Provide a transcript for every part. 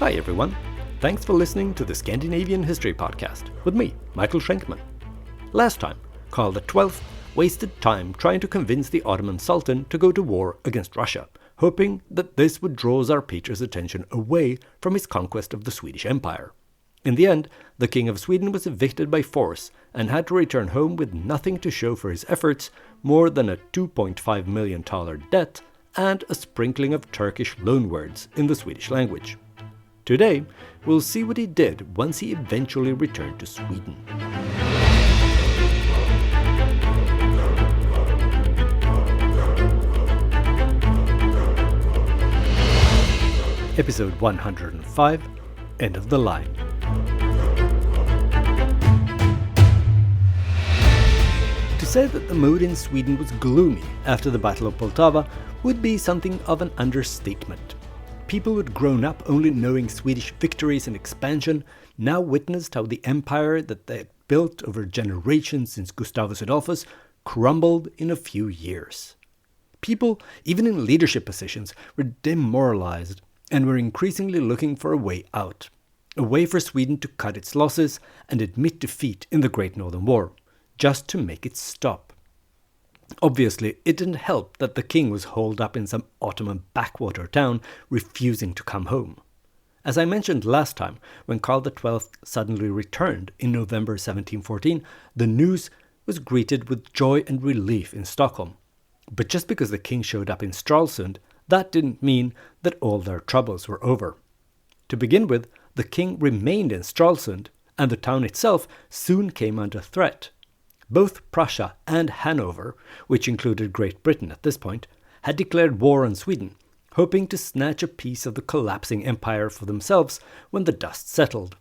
Hi everyone, thanks for listening to the Scandinavian History Podcast with me, Michael Schenkman. Last time, Karl XII wasted time trying to convince the Ottoman Sultan to go to war against Russia, hoping that this would draw Tsar Peter's attention away from his conquest of the Swedish Empire. In the end, the King of Sweden was evicted by force and had to return home with nothing to show for his efforts more than a $2.5 million debt and a sprinkling of Turkish loanwords in the Swedish language. Today, we'll see what he did once he eventually returned to Sweden. Episode 105, End of the Line. To say that the mood in Sweden was gloomy after the Battle of Poltava would be something of an understatement. People who had grown up only knowing Swedish victories and expansion now witnessed how the empire that they had built over generations since Gustavus Adolphus crumbled in a few years. People, even in leadership positions, were demoralized and were increasingly looking for a way out. A way for Sweden to cut its losses and admit defeat in the Great Northern War, just to make it stop. Obviously, it didn't help that the king was holed up in some Ottoman backwater town, refusing to come home. As I mentioned last time, when Karl XII suddenly returned in November 1714, the news was greeted with joy and relief in Stockholm. But just because the king showed up in Stralsund, that didn't mean that all their troubles were over. To begin with, the king remained in Stralsund, and the town itself soon came under threat. Both Prussia and Hanover, which included Great Britain at this point, had declared war on Sweden, hoping to snatch a piece of the collapsing empire for themselves when the dust settled.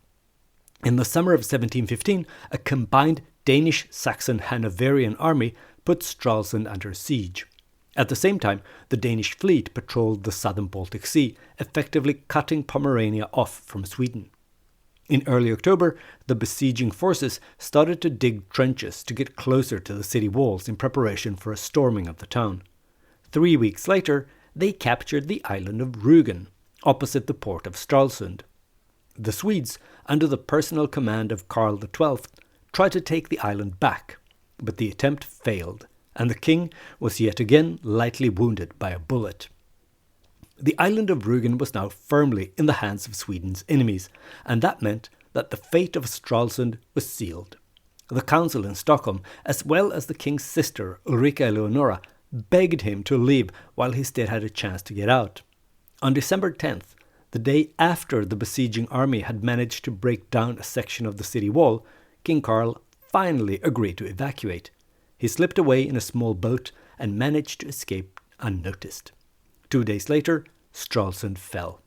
In the summer of 1715, a combined Danish-Saxon-Hanoverian army put Stralsund under siege. At the same time, the Danish fleet patrolled the southern Baltic Sea, effectively cutting Pomerania off from Sweden. In early October, the besieging forces started to dig trenches to get closer to the city walls in preparation for a storming of the town. 3 weeks later, they captured the island of Rügen, opposite the port of Stralsund. The Swedes, under the personal command of Karl XII, tried to take the island back, but the attempt failed, and the king was yet again lightly wounded by a bullet. The island of Rügen was now firmly in the hands of Sweden's enemies, and that meant that the fate of Stralsund was sealed. The council in Stockholm, as well as the king's sister Ulrika Eleonora, begged him to leave while he still had a chance to get out. On December 10th, the day after the besieging army had managed to break down a section of the city wall, King Karl finally agreed to evacuate. He slipped away in a small boat and managed to escape unnoticed. 2 days later, Stralsund fell.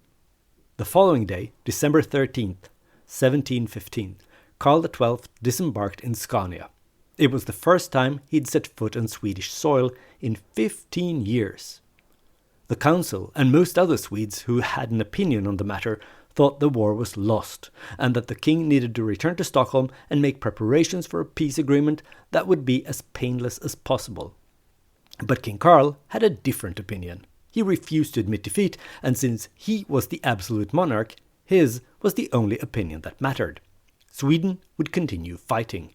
The following day, December 13th, 1715, Karl XII disembarked in Scania. It was the first time he'd set foot on Swedish soil in 15 years. The council and most other Swedes who had an opinion on the matter thought the war was lost and that the king needed to return to Stockholm and make preparations for a peace agreement that would be as painless as possible. But King Karl had a different opinion. He refused to admit defeat, and since he was the absolute monarch, his was the only opinion that mattered. Sweden would continue fighting.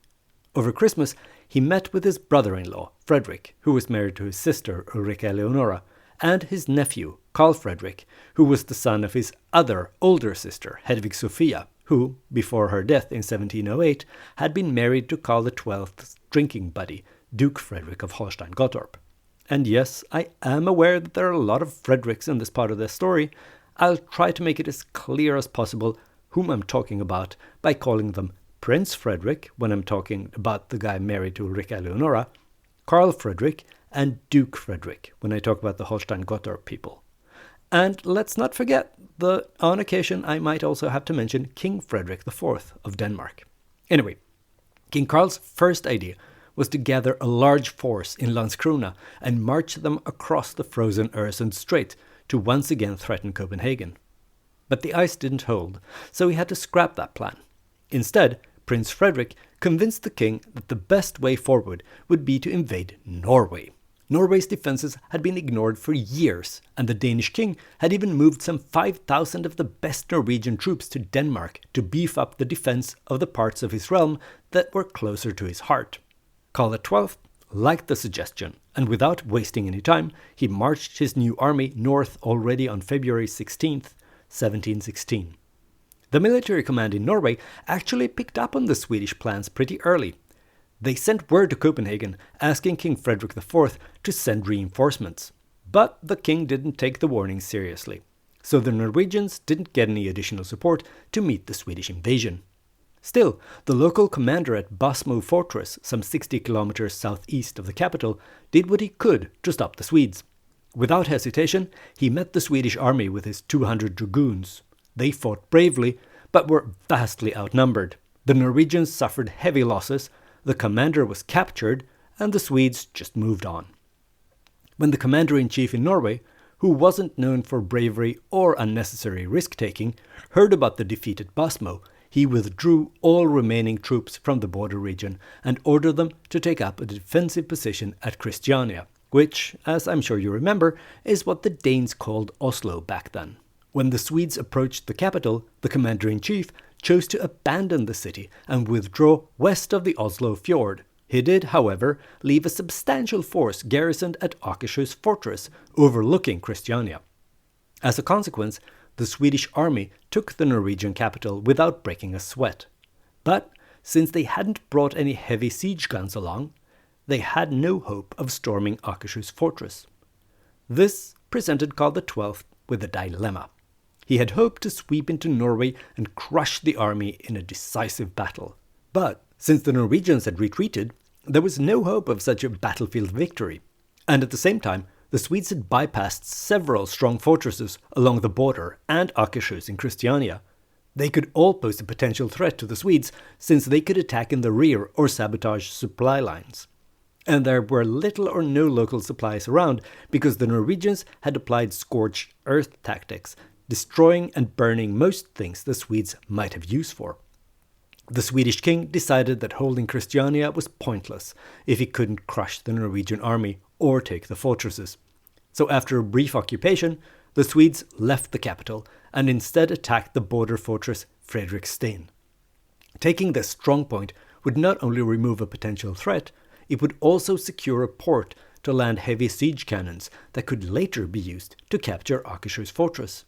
Over Christmas, he met with his brother-in-law, Frederick, who was married to his sister, Ulrika Eleonora, and his nephew, Karl Frederick, who was the son of his other, older sister, Hedvig Sophia, who, before her death in 1708, had been married to Karl XII's drinking buddy, Duke Frederick of Holstein-Gottorp. And yes, I am aware that there are a lot of Fredericks in this part of the story. I'll try to make it as clear as possible whom I'm talking about by calling them Prince Frederick when I'm talking about the guy married to Ulrika Eleonora, Karl Frederick, and Duke Frederick when I talk about the Holstein-Gottorp people. And let's not forget that on occasion I might also have to mention King Frederick IV of Denmark. Anyway, King Karl's first idea was to gather a large force in Landskrona and march them across the frozen Öresund Strait to once again threaten Copenhagen. But the ice didn't hold, so he had to scrap that plan. Instead, Prince Frederick convinced the king that the best way forward would be to invade Norway. Norway's defences had been ignored for years, and the Danish king had even moved some 5,000 of the best Norwegian troops to Denmark to beef up the defence of the parts of his realm that were closer to his heart. Karl XII liked the suggestion, and without wasting any time, he marched his new army north already on February 16th, 1716. The military command in Norway actually picked up on the Swedish plans pretty early. They sent word to Copenhagen asking King Frederick IV to send reinforcements. But the king didn't take the warning seriously, so the Norwegians didn't get any additional support to meet the Swedish invasion. Still, the local commander at Basmo Fortress, some 60 kilometers southeast of the capital, did what he could to stop the Swedes. Without hesitation, he met the Swedish army with his 200 dragoons. They fought bravely, but were vastly outnumbered. The Norwegians suffered heavy losses, the commander was captured, and the Swedes just moved on. When the commander-in-chief in Norway, who wasn't known for bravery or unnecessary risk-taking, heard about the defeat at Basmo, he withdrew all remaining troops from the border region and ordered them to take up a defensive position at Christiania, which, as I'm sure you remember, is what the Danes called Oslo back then. When the Swedes approached the capital, the commander-in-chief chose to abandon the city and withdraw west of the Oslo fjord. He did, however, leave a substantial force garrisoned at Akershus fortress, overlooking Christiania. As a consequence, the Swedish army took the Norwegian capital without breaking a sweat. But since they hadn't brought any heavy siege guns along, they had no hope of storming Akershus fortress. This presented Karl XII with a dilemma. He had hoped to sweep into Norway and crush the army in a decisive battle. But since the Norwegians had retreated, there was no hope of such a battlefield victory. And at the same time, the Swedes had bypassed several strong fortresses along the border and Akershus in Christiania. They could all pose a potential threat to the Swedes, since they could attack in the rear or sabotage supply lines. And there were little or no local supplies around, because the Norwegians had applied scorched earth tactics, destroying and burning most things the Swedes might have use for. The Swedish king decided that holding Christiania was pointless if he couldn't crush the Norwegian army or take the fortresses. So after a brief occupation, the Swedes left the capital and instead attacked the border fortress Fredriksten. Taking this strongpoint would not only remove a potential threat, it would also secure a port to land heavy siege cannons that could later be used to capture Akershus fortress.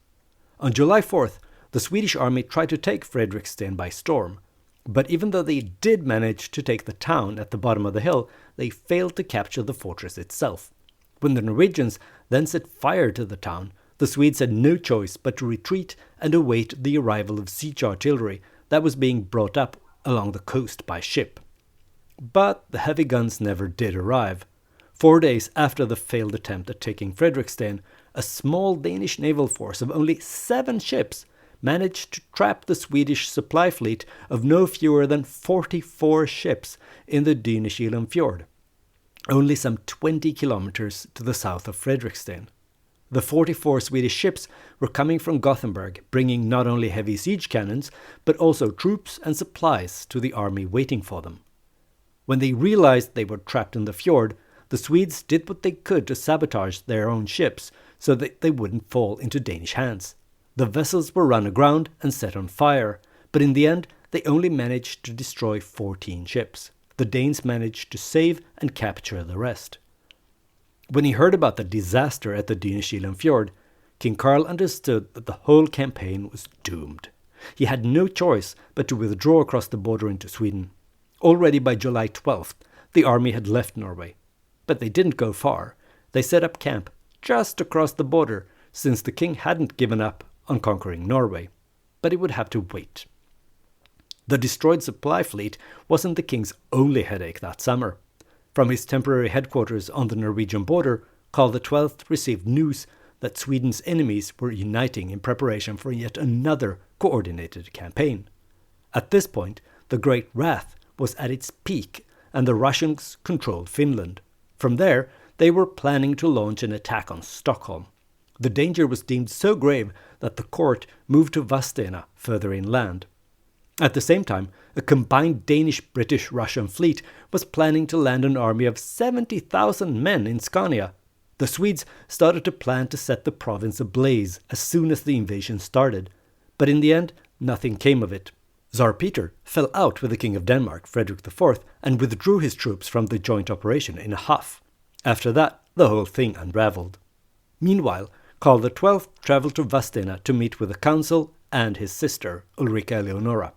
On July 4th, the Swedish army tried to take Fredriksten by storm, but even though they did manage to take the town at the bottom of the hill, they failed to capture the fortress itself. When the Norwegians then set fire to the town, the Swedes had no choice but to retreat and await the arrival of siege artillery that was being brought up along the coast by ship. But the heavy guns never did arrive. 4 days after the failed attempt at taking Fredriksten, a small Danish naval force of only 7 ships managed to trap the Swedish supply fleet of no fewer than 44 ships in the Dyneskilen fjord, only some 20 kilometers to the south of Fredriksten. The 44 Swedish ships were coming from Gothenburg, bringing not only heavy siege cannons, but also troops and supplies to the army waiting for them. When they realized they were trapped in the fjord, the Swedes did what they could to sabotage their own ships so that they wouldn't fall into Danish hands. The vessels were run aground and set on fire, but in the end they only managed to destroy 14 ships. The Danes managed to save and capture the rest. When he heard about the disaster at the Dyneskilen fjord, King Karl understood that the whole campaign was doomed. He had no choice but to withdraw across the border into Sweden. Already by July 12th, the army had left Norway. But they didn't go far. They set up camp just across the border, since the king hadn't given up on conquering Norway. But he would have to wait. The destroyed supply fleet wasn't the king's only headache that summer. From his temporary headquarters on the Norwegian border, Karl XII received news that Sweden's enemies were uniting in preparation for yet another coordinated campaign. At this point, the Great Wrath was at its peak, and the Russians controlled Finland. From there, they were planning to launch an attack on Stockholm. The danger was deemed so grave that the court moved to Vadstena, further inland. At the same time, a combined Danish-British-Russian fleet was planning to land an army of 70,000 men in Scania. The Swedes started to plan to set the province ablaze as soon as the invasion started, but in the end, nothing came of it. Tsar Peter fell out with the King of Denmark, Frederick IV, and withdrew his troops from the joint operation in a huff. After that, the whole thing unraveled. Meanwhile, Karl XII travelled to Vadstena to meet with the council and his sister, Ulrika Eleonora.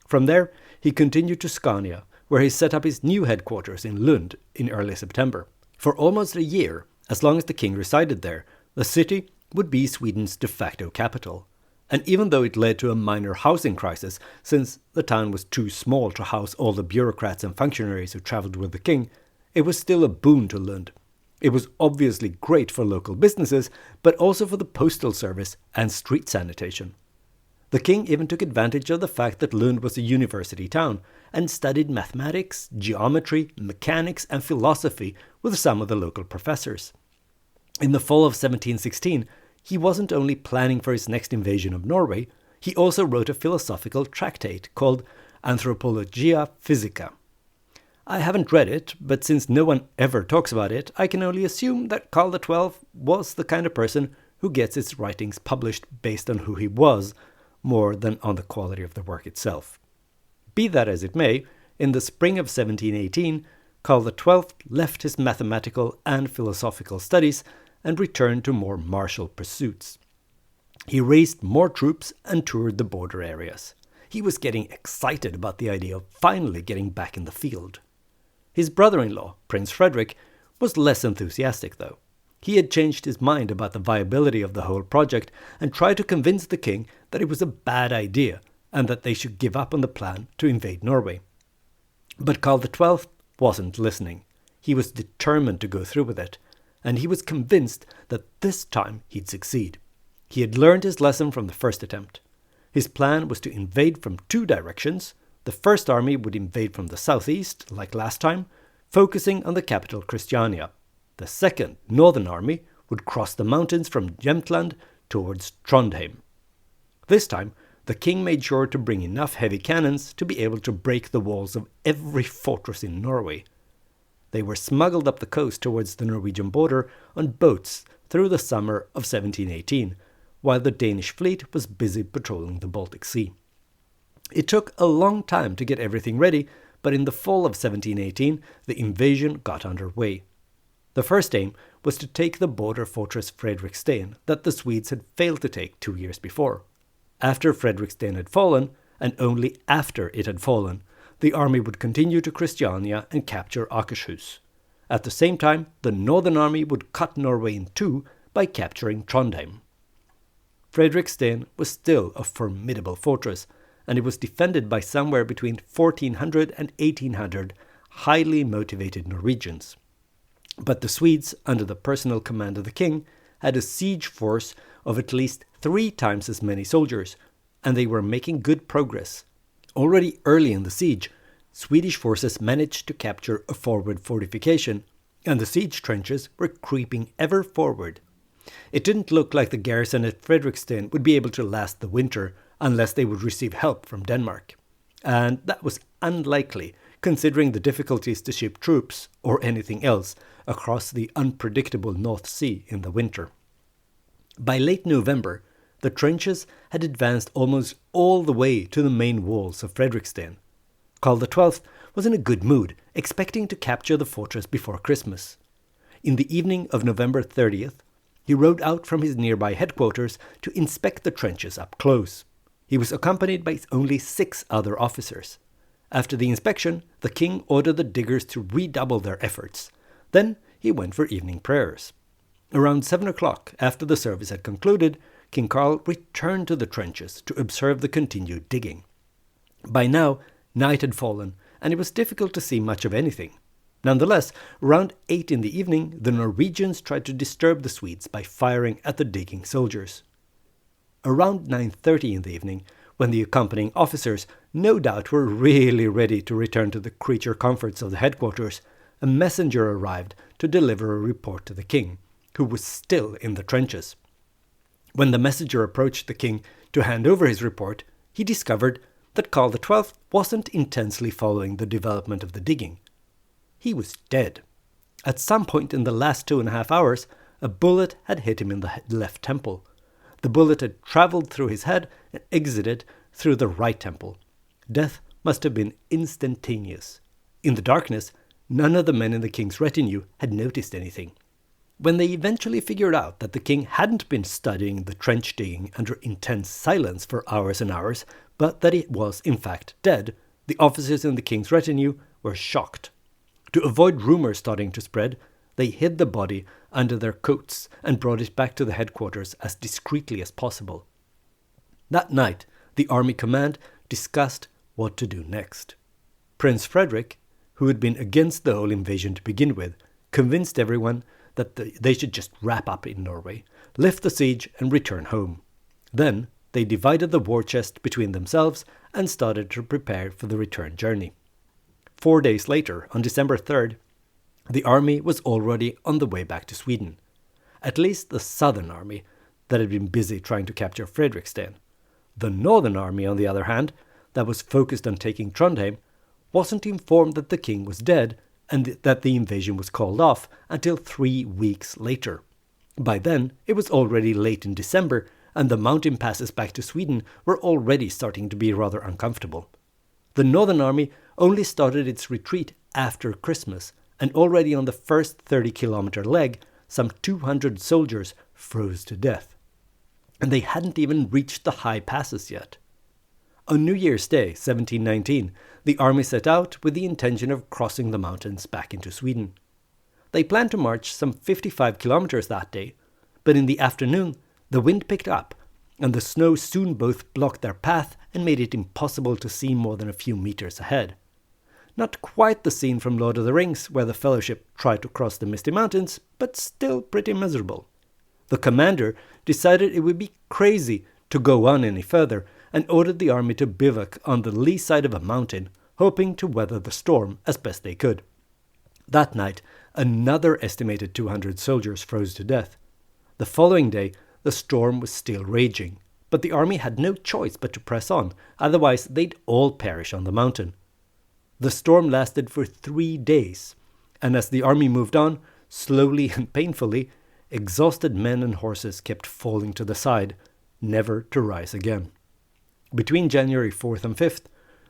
From there, he continued to Scania, where he set up his new headquarters in Lund in early September. For almost a year, as long as the king resided there, the city would be Sweden's de facto capital. And even though it led to a minor housing crisis, since the town was too small to house all the bureaucrats and functionaries who travelled with the king, it was still a boon to Lund. It was obviously great for local businesses, but also for the postal service and street sanitation. The king even took advantage of the fact that Lund was a university town and studied mathematics, geometry, mechanics and philosophy with some of the local professors. In the fall of 1716, he wasn't only planning for his next invasion of Norway, he also wrote a philosophical tractate called Anthropologia Physica. I haven't read it, but since no one ever talks about it, I can only assume that Karl XII was the kind of person who gets his writings published based on who he was, more than on the quality of the work itself. Be that as it may, in the spring of 1718, Karl XII left his mathematical and philosophical studies and returned to more martial pursuits. He raised more troops and toured the border areas. He was getting excited about the idea of finally getting back in the field. His brother-in-law, Prince Frederick, was less enthusiastic though. He had changed his mind about the viability of the whole project and tried to convince the king that it was a bad idea and that they should give up on the plan to invade Norway. But Karl XII wasn't listening. He was determined to go through with it, and he was convinced that this time he'd succeed. He had learned his lesson from the first attempt. His plan was to invade from two directions. The first army would invade from the southeast, like last time, focusing on the capital Christiania. The second, northern army, would cross the mountains from Jämtland towards Trondheim. This time, the king made sure to bring enough heavy cannons to be able to break the walls of every fortress in Norway. They were smuggled up the coast towards the Norwegian border on boats through the summer of 1718, while the Danish fleet was busy patrolling the Baltic Sea. It took a long time to get everything ready, but in the fall of 1718, the invasion got underway. The first aim was to take the border fortress Fredriksten that the Swedes had failed to take 2 years before. After Fredriksten had fallen, and only after it had fallen, the army would continue to Christiania and capture Akershus. At the same time, the northern army would cut Norway in two by capturing Trondheim. Fredriksten was still a formidable fortress, and it was defended by somewhere between 1,400 and 1,800 highly motivated Norwegians. But the Swedes, under the personal command of the king, had a siege force of at least 3 times as many soldiers, and they were making good progress. Already early in the siege, Swedish forces managed to capture a forward fortification, and the siege trenches were creeping ever forward. It didn't look like the garrison at Fredriksten would be able to last the winter unless they would receive help from Denmark. And that was unlikely, considering the difficulties to ship troops, or anything else, across the unpredictable North Sea in the winter. By late November, the trenches had advanced almost all the way to the main walls of Fredriksten. Karl XII was in a good mood, expecting to capture the fortress before Christmas. In the evening of November 30th, he rode out from his nearby headquarters to inspect the trenches up close. He was accompanied by only 6 other officers. After the inspection, the king ordered the diggers to redouble their efforts. Then he went for evening prayers. Around 7 o'clock, after the service had concluded, King Karl returned to the trenches to observe the continued digging. By now, night had fallen, and it was difficult to see much of anything. Nonetheless, around 8 in the evening, the Norwegians tried to disturb the Swedes by firing at the digging soldiers. Around 9:30 in the evening, when the accompanying officers no doubt were really ready to return to the creature comforts of the headquarters, a messenger arrived to deliver a report to the king, who was still in the trenches. When the messenger approached the king to hand over his report, he discovered that Karl XII wasn't intensely following the development of the digging. He was dead. At some point in the last 2.5 hours, a bullet had hit him in the left temple. The bullet had travelled through his head and exited through the right temple. Death must have been instantaneous. In the darkness, none of the men in the king's retinue had noticed anything. When they eventually figured out that the king hadn't been studying the trench digging under intense silence for hours and hours, but that he was in fact dead, the officers in the king's retinue were shocked. To avoid rumours starting to spread, they hid the body under their coats and brought it back to the headquarters as discreetly as possible. That night, the army command discussed what to do next. Prince Frederick, who had been against the whole invasion to begin with, convinced everyone that they should just wrap up in Norway, lift the siege and return home. Then they divided the war chest between themselves and started to prepare for the return journey. 4 days later, on December 3rd, the army was already on the way back to Sweden. At least the southern army that had been busy trying to capture Fredriksten. The northern army, on the other hand, that was focused on taking Trondheim, wasn't informed that the king was dead and that the invasion was called off until 3 weeks later. By then, it was already late in December, and the mountain passes back to Sweden were already starting to be rather uncomfortable. The northern army only started its retreat after Christmas, and already on the first 30-kilometer leg, some 200 soldiers froze to death. And they hadn't even reached the high passes yet. On New Year's Day, 1719, the army set out with the intention of crossing the mountains back into Sweden. They planned to march some 55 kilometers that day, but in the afternoon the wind picked up, and the snow soon both blocked their path and made it impossible to see more than a few meters ahead. Not quite the scene from Lord of the Rings, where the Fellowship tried to cross the Misty Mountains, but still pretty miserable. The commander decided it would be crazy to go on any further, and ordered the army to bivouac on the lee side of a mountain, hoping to weather the storm as best they could. That night, another estimated 200 soldiers froze to death. The following day, the storm was still raging, but the army had no choice but to press on, otherwise they'd all perish on the mountain. The storm lasted for 3 days, and as the army moved on, slowly and painfully, exhausted men and horses kept falling to the side, never to rise again. Between January 4th and 5th,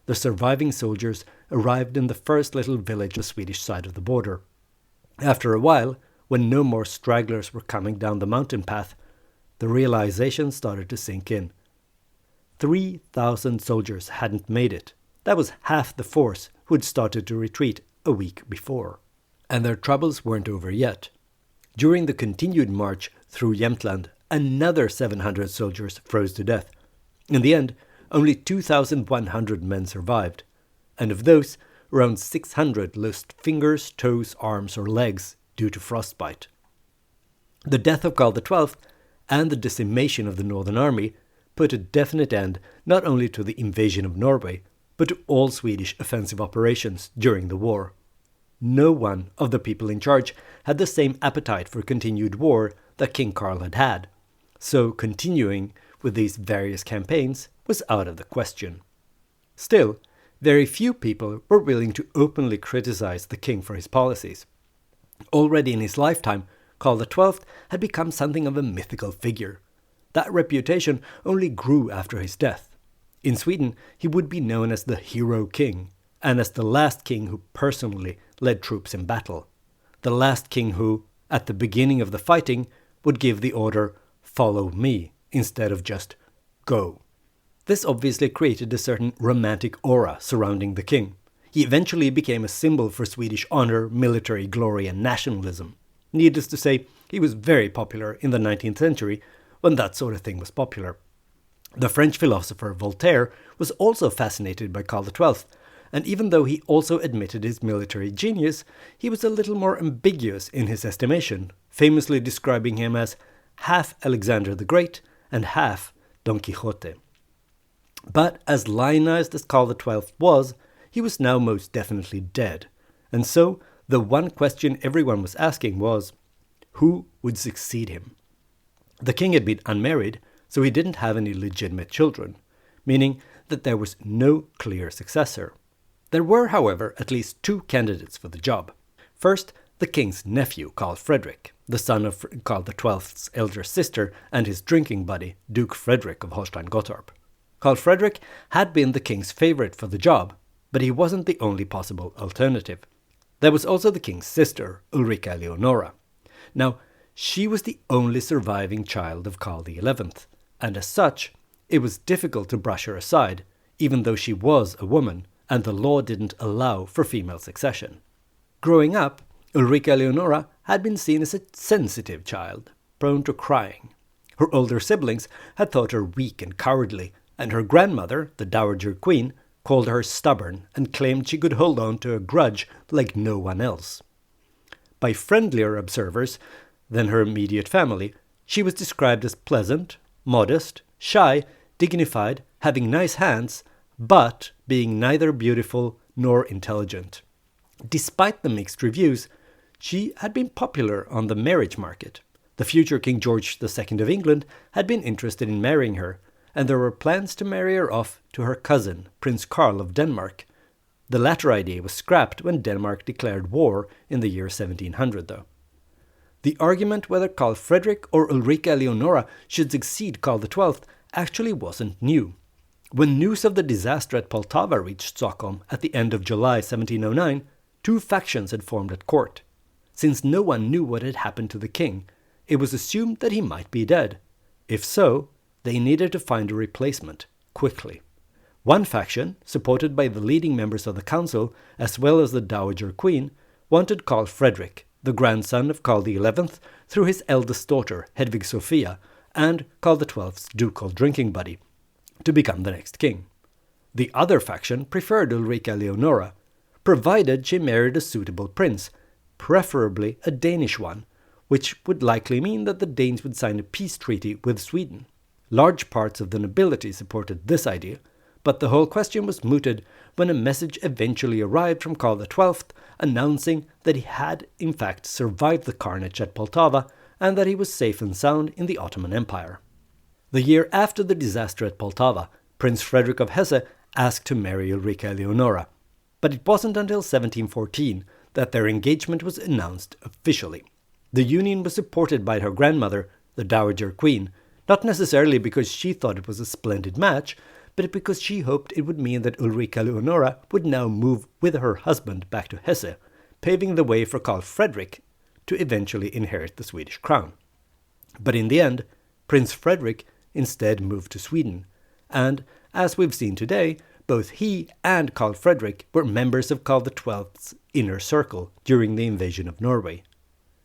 the surviving soldiers arrived in the first little village on the Swedish side of the border. After a while, when no more stragglers were coming down the mountain path, the realization started to sink in. 3,000 soldiers hadn't made it. That was half the force who had started to retreat a week before. And their troubles weren't over yet. During the continued march through Jämtland, another 700 soldiers froze to death. In the end, only 2,100 men survived, and of those, around 600 lost fingers, toes, arms or legs due to frostbite. The death of Karl XII and the decimation of the Northern Army put a definite end not only to the invasion of Norway, but to all Swedish offensive operations during the war. No one of the people in charge had the same appetite for continued war that King Karl had had, so continuing with these various campaigns was out of the question. Still, very few people were willing to openly criticize the king for his policies. Already in his lifetime, Karl XII had become something of a mythical figure. That reputation only grew after his death. In Sweden, he would be known as the hero king, and as the last king who personally led troops in battle. The last king who, at the beginning of the fighting, would give the order, "Follow me," instead of just "go." This obviously created a certain romantic aura surrounding the king. He eventually became a symbol for Swedish honor, military glory and nationalism. Needless to say, he was very popular in the 19th century, when that sort of thing was popular. The French philosopher Voltaire was also fascinated by Karl XII, and even though he also admitted his military genius, he was a little more ambiguous in his estimation, famously describing him as half Alexander the Great and half Don Quixote. But as lionized as Karl XII was, he was now most definitely dead, and so the one question everyone was asking was, who would succeed him? The king had been unmarried, so he didn't have any legitimate children, meaning that there was no clear successor. There were, however, at least two candidates for the job. First, the king's nephew, Karl Frederick, the son of Karl XII's elder sister and his drinking buddy, Duke Frederick of Holstein-Gottorp. Karl Frederick had been the king's favourite for the job, but he wasn't the only possible alternative. There was also the king's sister, Ulrika Eleonora. Now, she was the only surviving child of Karl XI, and as such, it was difficult to brush her aside, even though she was a woman, and the law didn't allow for female succession. Growing up, Ulrika Eleonora had been seen as a sensitive child, prone to crying. Her older siblings had thought her weak and cowardly, and her grandmother, the Dowager Queen, called her stubborn and claimed she could hold on to a grudge like no one else. By friendlier observers than her immediate family, she was described as pleasant, modest, shy, dignified, having nice hands, but being neither beautiful nor intelligent. Despite the mixed reviews, she had been popular on the marriage market. The future King George II of England had been interested in marrying her, and there were plans to marry her off to her cousin, Prince Karl of Denmark. The latter idea was scrapped when Denmark declared war in the year 1700, though. The argument whether Karl Frederick or Ulrika Eleonora should succeed Karl XII actually wasn't new. When news of the disaster at Poltava reached Stockholm at the end of July 1709, two factions had formed at court. Since no one knew what had happened to the king, it was assumed that he might be dead. If so, they needed to find a replacement, quickly. One faction, supported by the leading members of the council, as well as the Dowager Queen, wanted Karl Frederick, the grandson of Karl XI, through his eldest daughter, Hedvig Sophia, and Karl XII's ducal drinking buddy, to become the next king. The other faction preferred Ulrika Eleonora, provided she married a suitable prince, preferably a Danish one, which would likely mean that the Danes would sign a peace treaty with Sweden. Large parts of the nobility supported this idea, but the whole question was mooted when a message eventually arrived from Karl XII announcing that he had in fact survived the carnage at Poltava and that he was safe and sound in the Ottoman Empire. The year after the disaster at Poltava, Prince Frederick of Hesse asked to marry Ulrika Eleonora, but it wasn't until 1714 that their engagement was announced officially. The union was supported by her grandmother, the Dowager Queen, not necessarily because she thought it was a splendid match, but because she hoped it would mean that Ulrika Eleonora would now move with her husband back to Hesse, paving the way for Karl Frederick to eventually inherit the Swedish crown. But in the end, Prince Frederick instead moved to Sweden, and, as we've seen today, both he and Karl Frederick were members of Karl XII's inner circle during the invasion of Norway.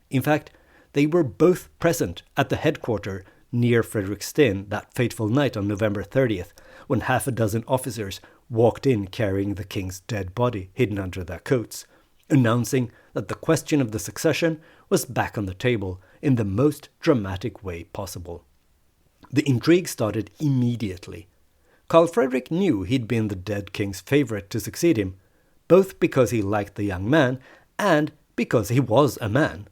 In fact, they were both present at the headquarters near Fredriksten that fateful night on November 30th, when half a dozen officers walked in carrying the king's dead body hidden under their coats, announcing that the question of the succession was back on the table in the most dramatic way possible. The intrigue started immediately. Karl Frederick knew he'd been the dead king's favourite to succeed him, both because he liked the young man and because he was a man.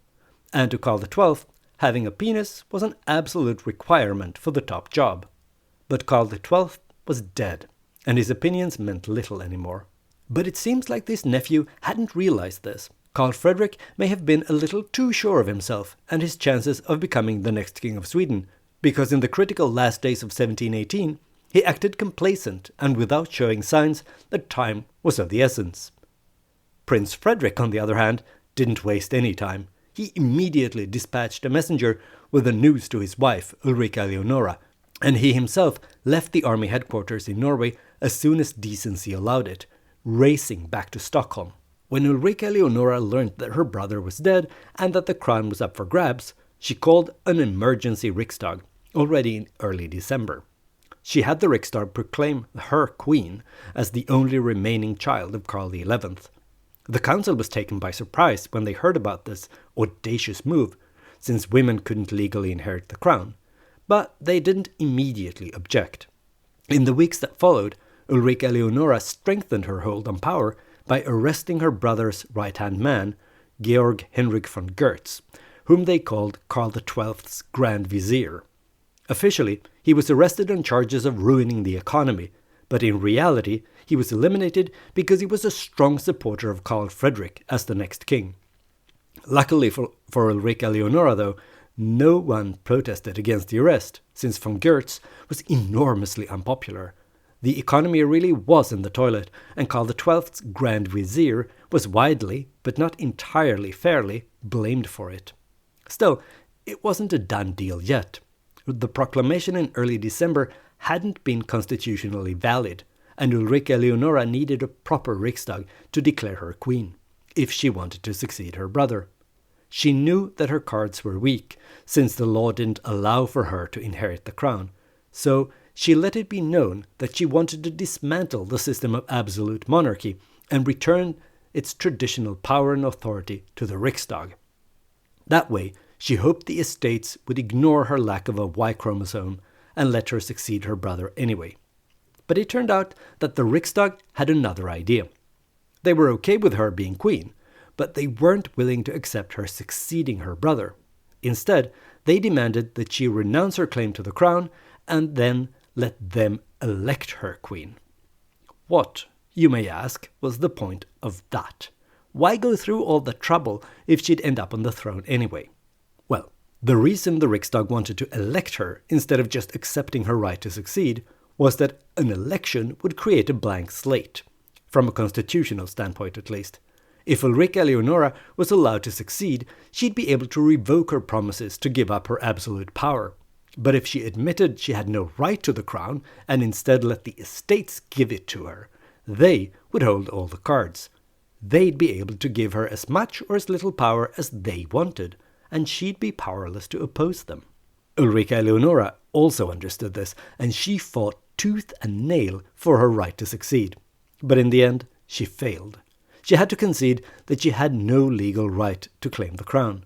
And to Karl XII, having a penis was an absolute requirement for the top job. But Karl XII was dead, and his opinions meant little anymore. But it seems like this nephew hadn't realized this. Karl Frederick may have been a little too sure of himself and his chances of becoming the next king of Sweden, because in the critical last days of 1718, he acted complacent and without showing signs that time was of the essence. Prince Frederick, on the other hand, didn't waste any time. He immediately dispatched a messenger with the news to his wife, Ulrika Eleonora, and he himself left the army headquarters in Norway as soon as decency allowed it, racing back to Stockholm. When Ulrika Eleonora learned that her brother was dead and that the crown was up for grabs, she called an emergency Riksdag already in early December. She had the Riksdag proclaim her queen as the only remaining child of Karl XI. The council was taken by surprise when they heard about this audacious move, since women couldn't legally inherit the crown, but they didn't immediately object. In the weeks that followed, Ulrika Eleonora strengthened her hold on power by arresting her brother's right-hand man, Georg Henrik von Goetz, whom they called Karl XII's Grand Vizier. Officially, he was arrested on charges of ruining the economy, but in reality he was eliminated because he was a strong supporter of Karl XII as the next king. Luckily for Ulrika Eleonora, though, no one protested against the arrest, since von Goertz was enormously unpopular. The economy really was in the toilet, and Karl XII's Grand Vizier was widely, but not entirely fairly, blamed for it. Still, it wasn't a done deal yet. The proclamation in early December hadn't been constitutionally valid, and Ulrika Eleonora needed a proper Riksdag to declare her queen, if she wanted to succeed her brother. She knew that her cards were weak, since the law didn't allow for her to inherit the crown, so she let it be known that she wanted to dismantle the system of absolute monarchy and return its traditional power and authority to the Riksdag. That way, she hoped the estates would ignore her lack of a Y chromosome and let her succeed her brother anyway. But it turned out that the Riksdag had another idea. They were okay with her being queen, but they weren't willing to accept her succeeding her brother. Instead, they demanded that she renounce her claim to the crown and then let them elect her queen. What, you may ask, was the point of that? Why go through all the trouble if she'd end up on the throne anyway? Well, the reason the Riksdag wanted to elect her instead of just accepting her right to succeed was that an election would create a blank slate, from a constitutional standpoint at least. If Ulrika Eleonora was allowed to succeed, she'd be able to revoke her promises to give up her absolute power. But if she admitted she had no right to the crown and instead let the estates give it to her, they would hold all the cards. They'd be able to give her as much or as little power as they wanted, and she'd be powerless to oppose them. Ulrika Eleonora also understood this, and she fought tooth and nail for her right to succeed. But in the end, she failed. She had to concede that she had no legal right to claim the crown.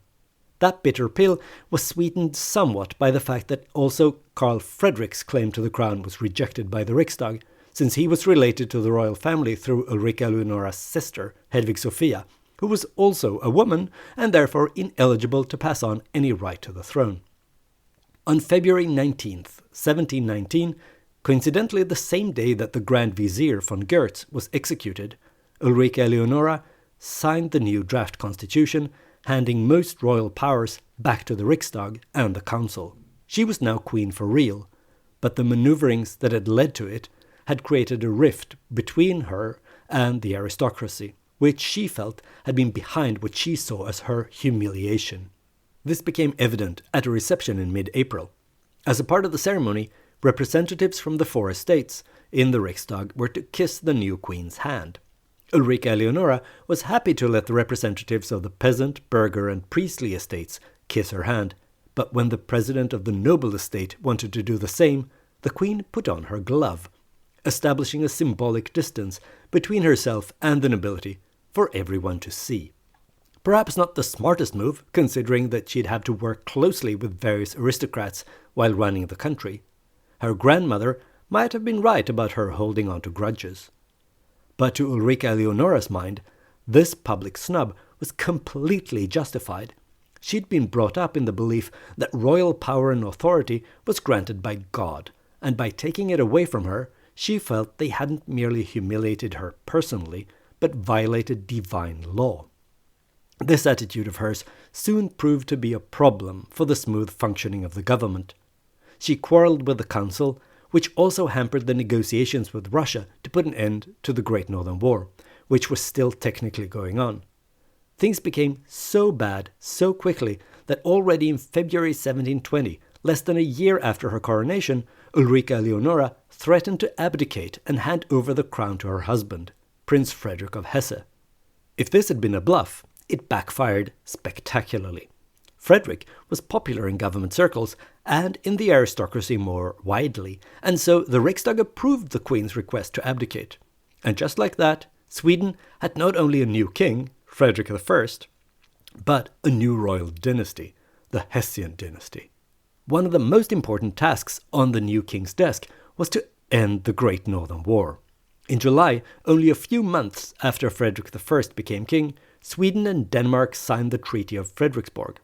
That bitter pill was sweetened somewhat by the fact that also Karl Frederick's claim to the crown was rejected by the Riksdag, since he was related to the royal family through Ulrika Eleonora's sister, Hedvig Sofia, who was also a woman and therefore ineligible to pass on any right to the throne. On February 19th, 1719, coincidentally the same day that the Grand Vizier von Goertz was executed, Ulrika Eleonora signed the new draft constitution, handing most royal powers back to the Riksdag and the council. She was now queen for real, but the maneuverings that had led to it had created a rift between her and the aristocracy, which she felt had been behind what she saw as her humiliation. This became evident at a reception in mid-April. As a part of the ceremony, representatives from the four estates in the Riksdag were to kiss the new queen's hand. Ulrika Eleonora was happy to let the representatives of the peasant, burgher and priestly estates kiss her hand, but when the president of the noble estate wanted to do the same, the queen put on her glove, establishing a symbolic distance between herself and the nobility for everyone to see. Perhaps not the smartest move, considering that she'd have to work closely with various aristocrats while running the country. Her grandmother might have been right about her holding on to grudges. But to Ulrika Eleonora's mind, this public snub was completely justified. She'd been brought up in the belief that royal power and authority was granted by God, and by taking it away from her, she felt they hadn't merely humiliated her personally, but violated divine law. This attitude of hers soon proved to be a problem for the smooth functioning of the government. She quarreled with the council, which also hampered the negotiations with Russia to put an end to the Great Northern War, which was still technically going on. Things became so bad so quickly that already in February 1720, less than a year after her coronation, Ulrika Eleonora threatened to abdicate and hand over the crown to her husband, Prince Frederick of Hesse. If this had been a bluff, it backfired spectacularly. Frederick was popular in government circles and in the aristocracy more widely, and so the Riksdag approved the Queen's request to abdicate. And just like that, Sweden had not only a new king, Frederick I, but a new royal dynasty, the Hessian dynasty. One of the most important tasks on the new king's desk was to end the Great Northern War. In July, only a few months after Frederick I became king, Sweden and Denmark signed the Treaty of Frederiksborg.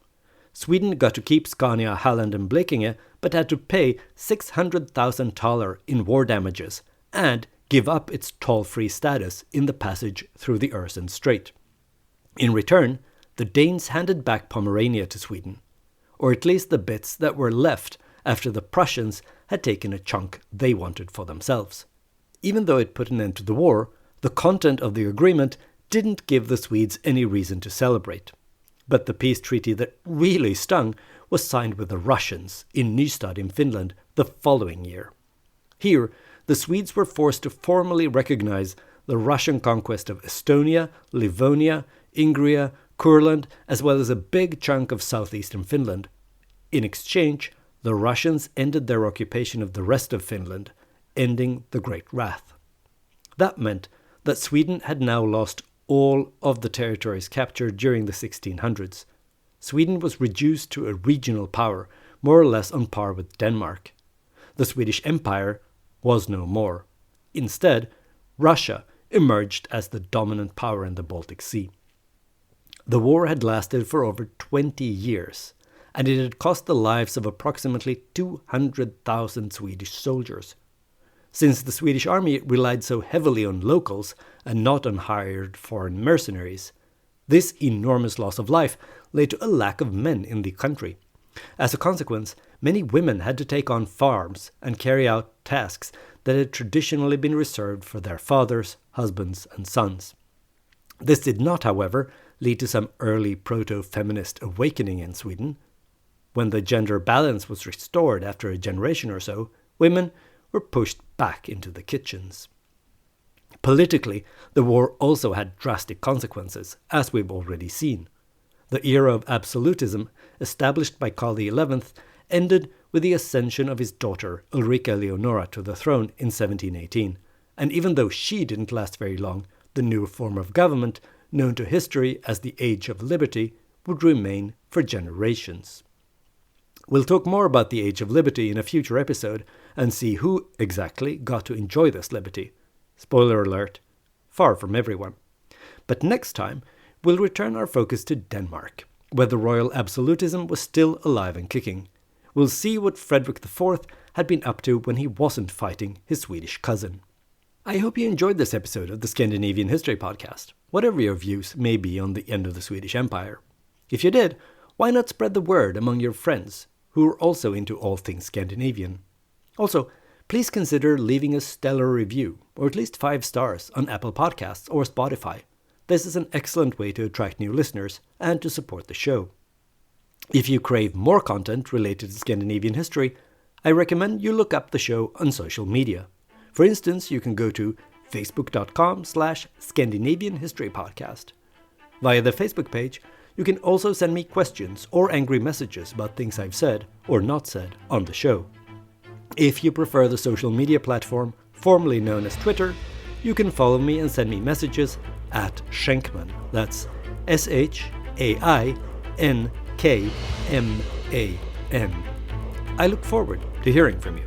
Sweden got to keep Scania, Halland and Blekinge, but had to pay $600,000 in war damages, and give up its toll-free status in the passage through the Øresund Strait. In return, the Danes handed back Pomerania to Sweden, or at least the bits that were left after the Prussians had taken a chunk they wanted for themselves. Even though it put an end to the war, the content of the agreement didn't give the Swedes any reason to celebrate. But the peace treaty that really stung was signed with the Russians in Nystad in Finland the following year. Here, the Swedes were forced to formally recognize the Russian conquest of Estonia, Livonia, Ingria, Kurland, as well as a big chunk of southeastern Finland. In exchange, the Russians ended their occupation of the rest of Finland, ending the Great Wrath. That meant that Sweden had now lost all of the territories captured during the 1600s. Sweden was reduced to a regional power, more or less on par with Denmark. The Swedish Empire was no more. Instead, Russia emerged as the dominant power in the Baltic Sea. The war had lasted for over 20 years, and it had cost the lives of approximately 200,000 Swedish soldiers. Since the Swedish army relied so heavily on locals and not on hired foreign mercenaries, this enormous loss of life led to a lack of men in the country. As a consequence, many women had to take on farms and carry out tasks that had traditionally been reserved for their fathers, husbands, and sons. This did not, however, lead to some early proto-feminist awakening in Sweden. When the gender balance was restored after a generation or so, women were pushed back into the kitchens. Politically, the war also had drastic consequences, as we've already seen. The era of absolutism, established by Karl XI, ended with the ascension of his daughter Ulrika Eleonora to the throne in 1718, and even though she didn't last very long, the new form of government, known to history as the Age of Liberty, would remain for generations. We'll talk more about the Age of Liberty in a future episode and see who exactly got to enjoy this liberty. Spoiler alert, far from everyone. But next time, we'll return our focus to Denmark, where the royal absolutism was still alive and kicking. We'll see what Frederick IV had been up to when he wasn't fighting his Swedish cousin. I hope you enjoyed this episode of the Scandinavian History Podcast, whatever your views may be on the end of the Swedish Empire. If you did, why not spread the word among your friends who are also into all things Scandinavian? Also, please consider leaving a stellar review, or at least 5 stars, on Apple Podcasts or Spotify. This is an excellent way to attract new listeners and to support the show. If you crave more content related to Scandinavian history, I recommend you look up the show on social media. For instance, you can go to facebook.com/Scandinavian History Podcast. Via the Facebook page, you can also send me questions or angry messages about things I've said or not said on the show. If you prefer the social media platform formerly known as Twitter, you can follow me and send me messages at Schenkman. That's SHAINKMAN. I look forward to hearing from you.